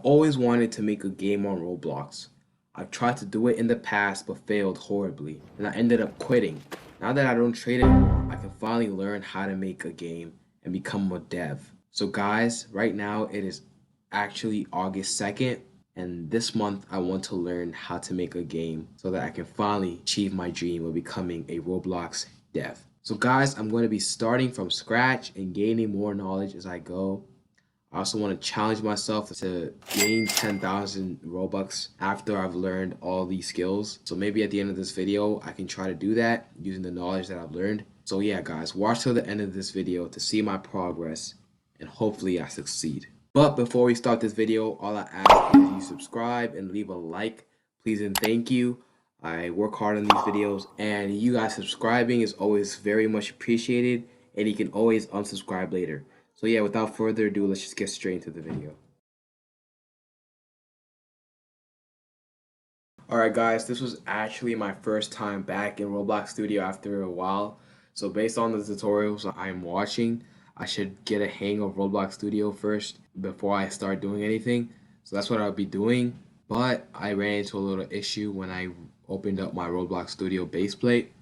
always wanted to make a game on Roblox. I've tried to do it in the past but failed horribly, and I ended up quitting. Now that I don't trade anymore, I can finally learn how to make a game and become a dev. So guys, right now it is actually August 2nd, and this month I want to learn how to make a game so that I can finally achieve my dream of becoming a Roblox dev. So guys, I'm going to be starting from scratch and gaining more knowledge as I go. I also want to challenge myself to gain 10,000 Robux after I've learned all these skills. So maybe at the end of this video, I can try to do that using the knowledge that I've learned. So yeah, guys, watch till the end of this video to see my progress, and hopefully I succeed. But before we start this video, all I ask is you subscribe and leave a like, please and thank you. I work hard on these videos, and you guys subscribing is always very much appreciated, and you can always unsubscribe later. So yeah, without further ado, let's just get straight into the video. Alright guys, this was actually my first time back in Roblox Studio after a while. So based on the tutorials I'm watching, I should get a hang of Roblox Studio first before I start doing anything. So that's what I'll be doing. But I ran into a little issue when I opened up my Roblox Studio base plate.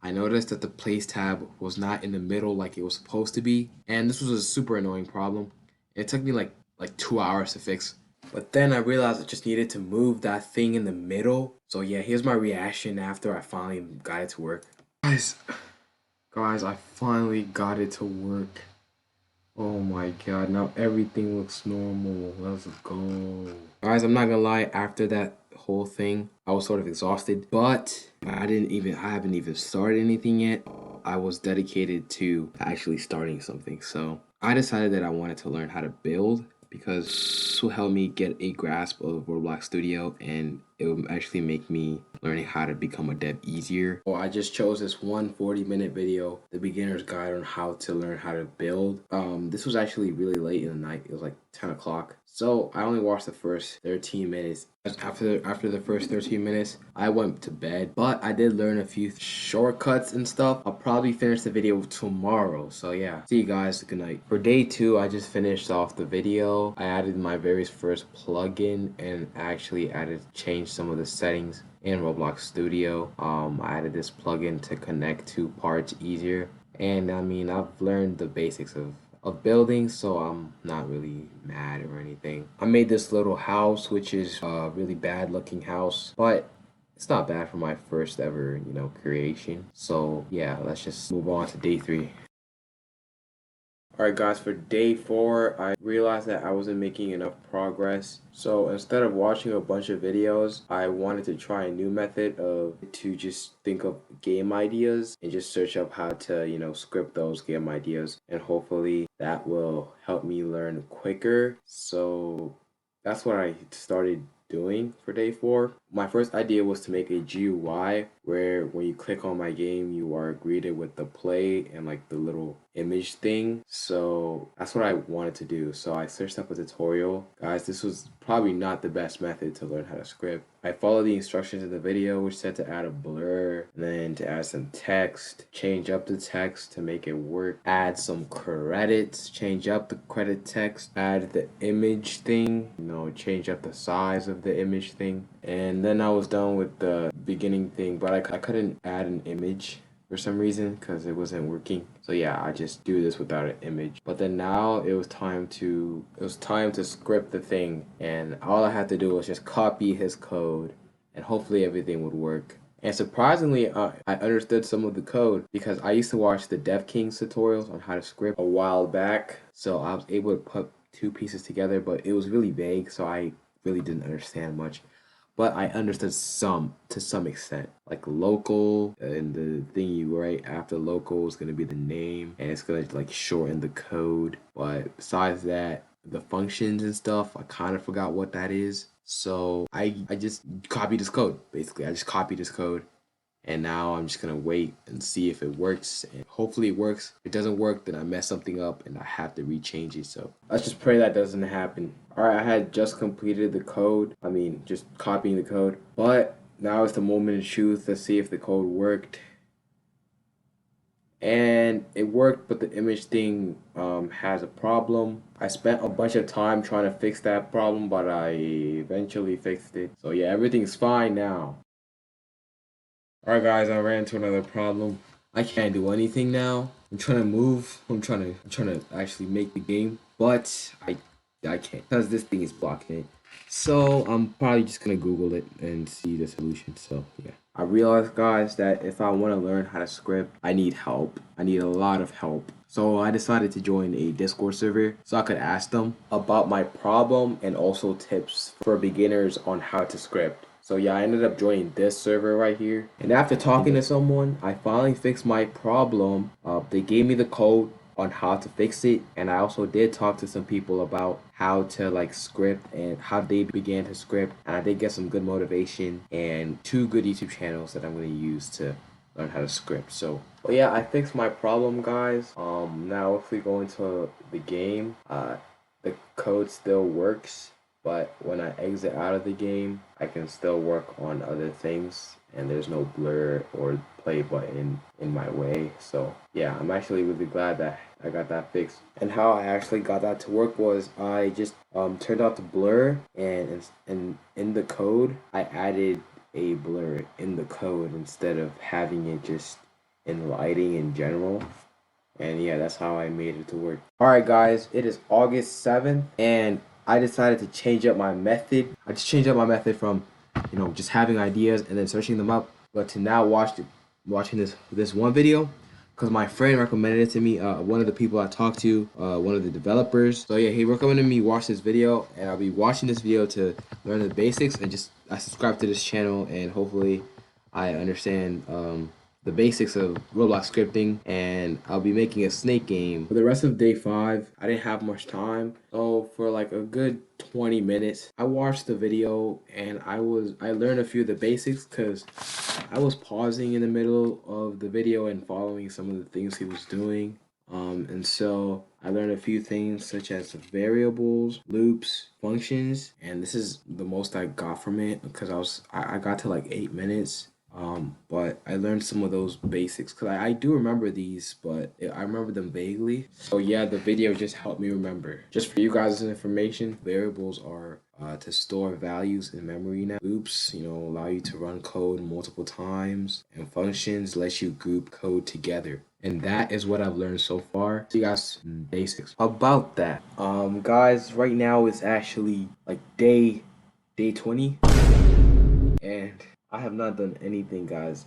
I noticed that the place tab was not in the middle like it was supposed to be, and this was a super annoying problem. It took me like 2 hours to fix. But then I realized I just needed to move that thing in the middle. So yeah, here's my reaction after I finally got it to work. Guys, I finally got it to work. Oh my god, now everything looks normal. Let's go. Guys, I'm not gonna lie, after that whole thing, I was sort of exhausted, but I haven't even started anything yet. I was dedicated to actually starting something. So I decided that I wanted to learn how to build because this will help me get a grasp of Roblox Studio, and it will actually make me learning how to become a dev easier. So I just chose this 140-minute video, the beginner's guide on how to learn how to build. This was actually really late in the night. It was like 10 o'clock. So I only watched the first 13 minutes. After the first 13 minutes, I went to bed, but I did learn a few shortcuts and stuff. I'll probably finish the video tomorrow. So yeah, see you guys. Good night. For day 2, I just finished off the video. I added my very first plugin and actually changed some of the settings in Roblox Studio. I added this plugin to connect two parts easier. And I mean, I've learned the basics of building, so I'm not really mad or anything. I made this little house, which is a really bad looking house, but it's not bad for my first ever, creation. So yeah, let's just move on to day 3. Alright guys, for day 4, I realized that I wasn't making enough progress. So instead of watching a bunch of videos, I wanted to try a new method to just think of game ideas and just search up how to, script those game ideas. And hopefully that will help me learn quicker. So that's what I started doing for day 4. My first idea was to make a GUI where when you click on my game, you are greeted with the play and like the little image thing. So that's what I wanted to do. So I searched up a tutorial. Guys, this was probably not the best method to learn how to script. I followed the instructions in the video, which said to add a blur, and then to add some text, change up the text to make it work, add some credits, change up the credit text, add the image thing, change up the size of the image thing. And then I was done with the beginning thing, but I couldn't add an image for some reason because it wasn't working. So yeah, I just do this without an image. But then now it was time to script the thing, and all I had to do was just copy his code, and hopefully everything would work. And surprisingly, I understood some of the code because I used to watch the Dev Kings tutorials on how to script a while back. So I was able to put two pieces together, but it was really vague, so I really didn't understand much. But I understood to some extent. Like local, and the thing you write after local is gonna be the name, and it's gonna like shorten the code. But besides that, the functions and stuff, I kind of forgot what that is. So I just copied this code. Basically, I just copied this code, and now I'm just gonna wait and see if it works, and hopefully it works. If it doesn't work, then I mess something up and I have to rechange it. So let's just pray that doesn't happen. Alright, I had just completed the code. Just copying the code. But now it's the moment of truth. Let's see if the code worked. and it worked, but the image thing has a problem. I spent a bunch of time trying to fix that problem, but I eventually fixed it. So yeah, everything's fine now. Alright guys, I ran into another problem. I can't do anything now. I'm trying to move. I'm trying to actually make the game, but I can't because this thing is blocking it. So I'm probably just gonna Google it and see the solution. So yeah. I realized guys that if I want to learn how to script, I need help. I need a lot of help. So I decided to join a Discord server so I could ask them about my problem and also tips for beginners on how to script. So yeah, I ended up joining this server right here. And after talking to someone, I finally fixed my problem. They gave me the code on how to fix it. And I also did talk to some people about how to like script and how they began to script. And I did get some good motivation and 2 good YouTube channels that I'm going to use to learn how to script. So but yeah, I fixed my problem guys. Now if we go into the game, the code still works. But when I exit out of the game, I can still work on other things, and there's no blur or play button in my way. So yeah, I'm actually really glad that I got that fixed. And how I actually got that to work was I just turned off the blur, and in the code I added a blur in the code instead of having it just in lighting in general. And yeah, that's how I made it to work. Alright guys, it is August 7th, and I decided to change up my method. I just changed up my method from, just having ideas and then searching them up, but to now watching this one video because my friend recommended it to me. One of the people I talked to, one of the developers. So yeah, he recommended me watch this video, and I'll be watching this video to learn the basics and I subscribe to this channel, and hopefully I understand the basics of Roblox scripting, and I'll be making a snake game. For the rest of day 5, I didn't have much time, so for like a good 20 minutes, I watched the video and I learned a few of the basics because I was pausing in the middle of the video and following some of the things he was doing. And so I learned a few things such as variables, loops, functions, and this is the most I got from it because I got to like 8 minutes. But I learned some of those basics because I do remember these, but I remember them vaguely. So yeah, the video just helped me remember. Just for you guys' information, variables are to store values in memory now. Loops, allow you to run code multiple times, and functions let you group code together. And that is what I've learned so far. So you guys, basics about that. Guys, right now it's actually like day 20, and I have not done anything, guys.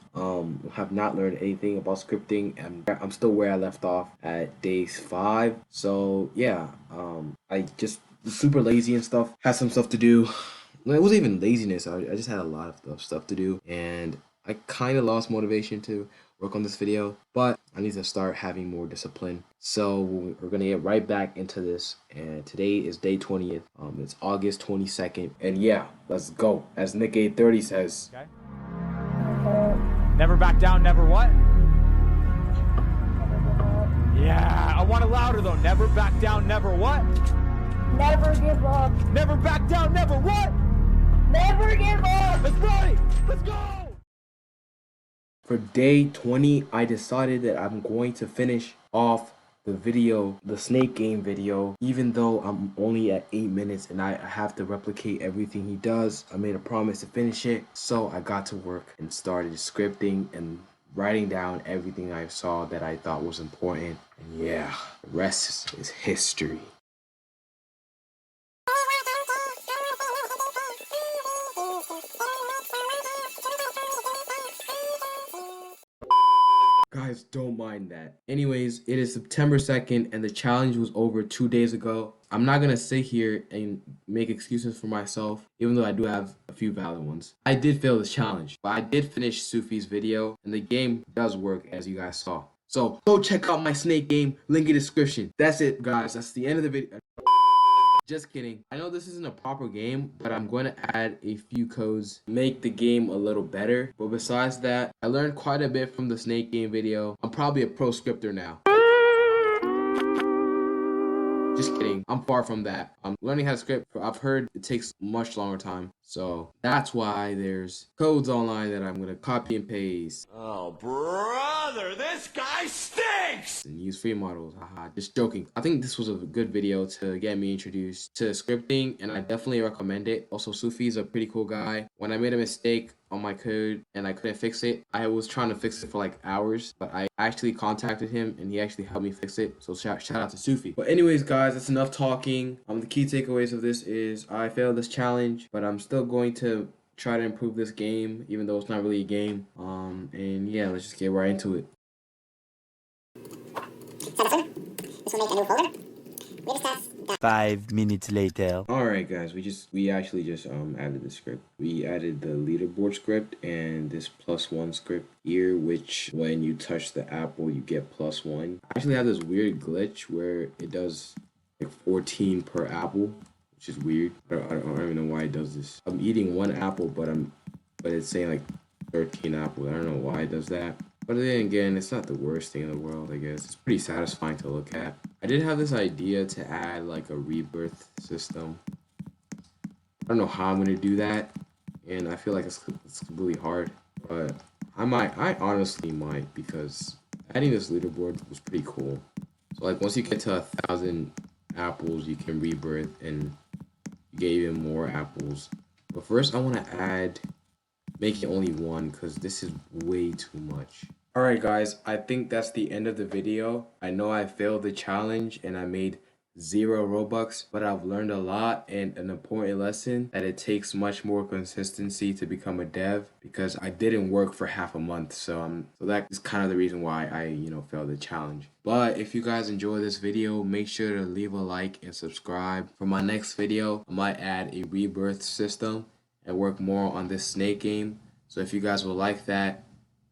Have not learned anything about scripting. I'm still where I left off at day 5. So yeah, I just was super lazy and stuff. Had some stuff to do. It wasn't even laziness. I just had a lot of stuff to do, and I kind of lost motivation to work on this video, but I need to start having more discipline. So we're gonna get right back into this, and today is day 20th. It's August 22nd, and yeah, let's go. As Nick 830 says. Okay. Never back down, never what? Yeah, I want it louder though. Never back down, never what? Never give up. Never back down, never what? Never give up. Let's play. Let's go. For day 20, I decided that I'm going to finish off the snake game video, even though I'm only at 8 minutes and I have to replicate everything he does. I made a promise to finish it, so I got to work and started scripting and writing down everything I saw that I thought was important. And yeah, the rest is history. Guys, don't mind that. Anyways, it is September 2nd and the challenge was over 2 days ago. I'm not gonna sit here and make excuses for myself, even though I do have a few valid ones. I did fail this challenge, but I did finish Sufi's video, and the game does work as you guys saw. So go check out my snake game, link in the description. That's it, guys. That's the end of the video. Just kidding. I know this isn't a proper game, but I'm going to add a few codes to make the game a little better. But besides that, I learned quite a bit from the snake game video. I'm probably a pro scripter now. Just kidding. I'm far from that. I'm learning how to script. I've heard it takes much longer time. So that's why there's codes online that I'm gonna copy and paste. Oh, brother, this guy stinks! And use free models. Haha, just joking. I think this was a good video to get me introduced to scripting, and I definitely recommend it. Also, Sufi's a pretty cool guy. When I made a mistake on my code and I couldn't fix it, I was trying to fix it for like hours, but I actually contacted him and he actually helped me fix it. So shout out to Sufi. But anyways, guys, that's enough talking. The key takeaways of this is I failed this challenge, but I'm still going to try to improve this game, even though it's not really a game. And yeah, let's just get right into it. So this will make a new folder. 5 minutes later. Alright guys, we actually just added the script. We added the leaderboard script and this +1 script here, which when you touch the apple you get +1. I actually have this weird glitch where it does like 14 per apple, which is weird. I don't even know why it does this. I'm eating one apple, but it's saying like 13 apples. I don't know why it does that. But then again, it's not the worst thing in the world, I guess. It's pretty satisfying to look at. I did have this idea to add like a rebirth system. I don't know how I'm gonna do that, and I feel like it's really hard. But I honestly might, because adding this leaderboard was pretty cool. So like once you get to 1,000 apples, you can rebirth and you get even more apples. But first I want to make it only one, because this is way too much. Alright guys, I think that's the end of the video. I know I failed the challenge and I made 0 Robux, but I've learned a lot and an important lesson that it takes much more consistency to become a dev, because I didn't work for half a month. So that is kind of the reason why I failed the challenge. But if you guys enjoy this video, make sure to leave a like and subscribe. For my next video, I might add a rebirth system and work more on this snake game. So if you guys would like that,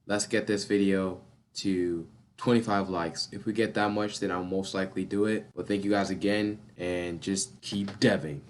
let's get this video to 25 likes. If we get that much, then I'll most likely do it. But thank you guys again, and just keep deving.